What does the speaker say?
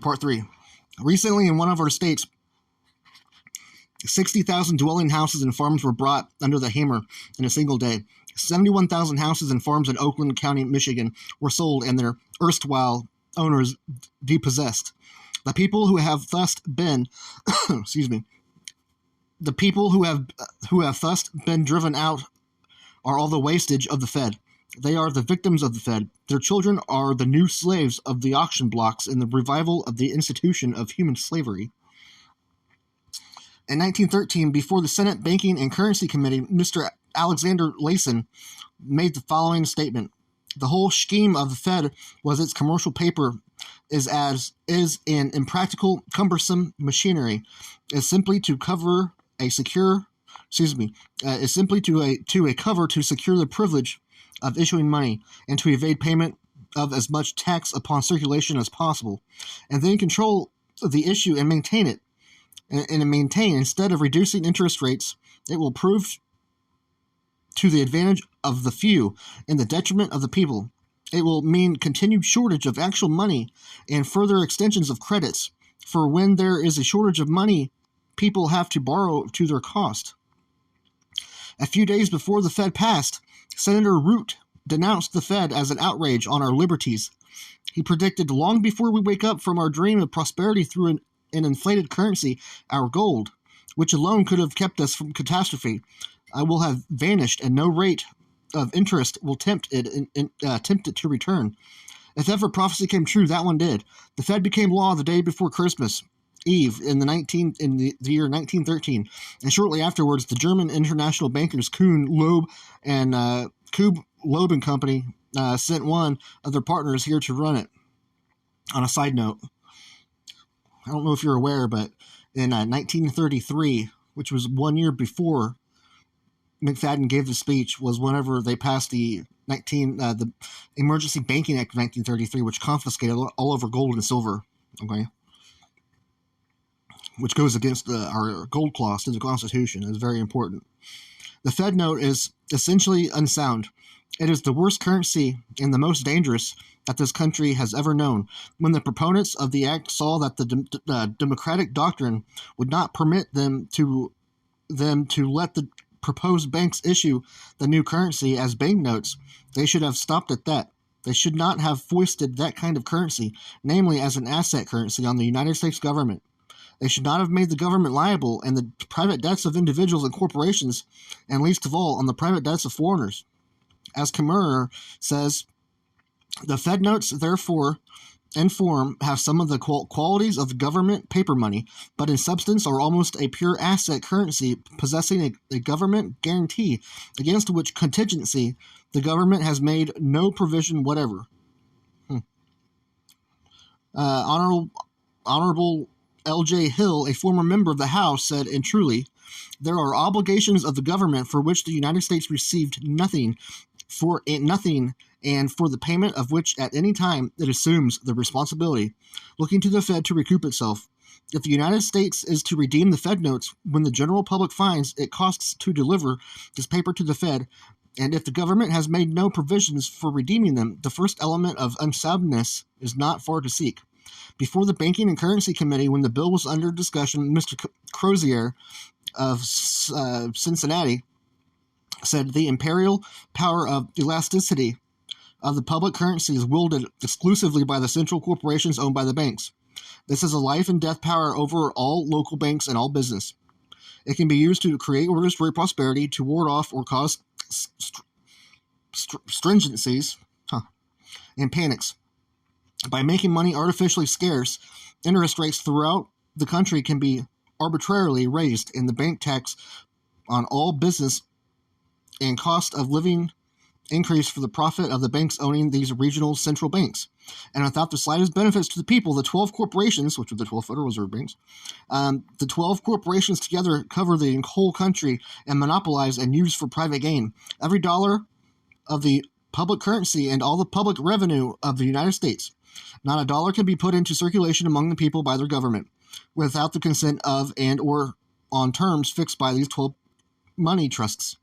Part 3. Recently, in one of our states, 60,000 dwelling houses and farms were brought under the hammer in a single day. 71,000 houses and farms in Oakland County, Michigan, were sold and their erstwhile owners depossessed. The people who have thus been, the people who have thus been driven out are all the wastage of the Fed. They are the victims of the Fed. Their children are the new slaves of the auction blocks in the revival of the institution of human slavery. In 1913, before the Senate Banking and Currency Committee, Mr. Alexander Layson made the following statement. The whole scheme of the Fed was its commercial paper is an impractical, cumbersome machinery. Is simply to cover a secure, is simply to a cover to secure the privilege of issuing money and to evade payment of as much tax upon circulation as possible, and then control the issue and maintain it. And maintain, instead of reducing interest rates, it will prove to the advantage of the few and the detriment of the people. It will mean continued shortage of actual money and further extensions of credits, for when there is a shortage of money, people have to borrow to their cost. A few days before the Fed passed, Senator Root denounced the Fed as an outrage on our liberties. He predicted long before we wake up from our dream of prosperity through an inflated currency, our gold, which alone could have kept us from catastrophe, will have vanished, and no rate of interest will tempt it to return. If ever prophecy came true, that one did. The Fed became law the day before Christmas Eve in the year 1913, and shortly afterwards, the German international bankers Kuhn, Loeb, and Loeb and Company sent one of their partners here to run it. On a side note, I don't know if you're aware, but in 1933, which was 1 year before McFadden gave the speech, was whenever they passed the Emergency Banking Act of 1933, which confiscated all of our gold and silver, okay? Which goes against our gold clause in the Constitution. It's very important. The Fed note is essentially unsound. It is the worst currency and the most dangerous that this country has ever known. When the proponents of the act saw that the democratic doctrine would not permit them to let the proposed banks issue the new currency as banknotes, they should have stopped at that. They should not have foisted that kind of currency, namely as an asset currency, on the United States government. They should not have made the government liable and the private debts of individuals and corporations, and least of all, on the private debts of foreigners. As Kammerer says, the Fed notes, therefore, in form, have some of the qualities of government paper money, but in substance are almost a pure asset currency possessing a government guarantee, against which contingency the government has made no provision whatever. Honorable L.J. Hill, a former member of the House, said, and truly, there are obligations of the government for which the United States received nothing, and for the payment of which at any time it assumes the responsibility, looking to the Fed to recoup itself. If the United States is to redeem the Fed notes when the general public finds it costs to deliver this paper to the Fed, and if the government has made no provisions for redeeming them, the first element of unsoundness is not far to seek. Before the Banking and Currency Committee, when the bill was under discussion, Mr. Crozier of Cincinnati said the imperial power of elasticity of the public currency is wielded exclusively by the central corporations owned by the banks. This is a life and death power over all local banks and all business. It can be used to create or destroy prosperity, to ward off or cause stringencies and panics. By making money artificially scarce, interest rates throughout the country can be arbitrarily raised, and the bank tax on all business and cost of living increase for the profit of the banks owning these regional central banks. And without the slightest benefits to the people, the 12 corporations, which are the 12 Federal Reserve banks, the 12 corporations together cover the whole country and monopolize and use for private gain every dollar of the public currency and all the public revenue of the United States. Not a dollar can be put into circulation among the people by their government without the consent of and or on terms fixed by these 12 money trusts.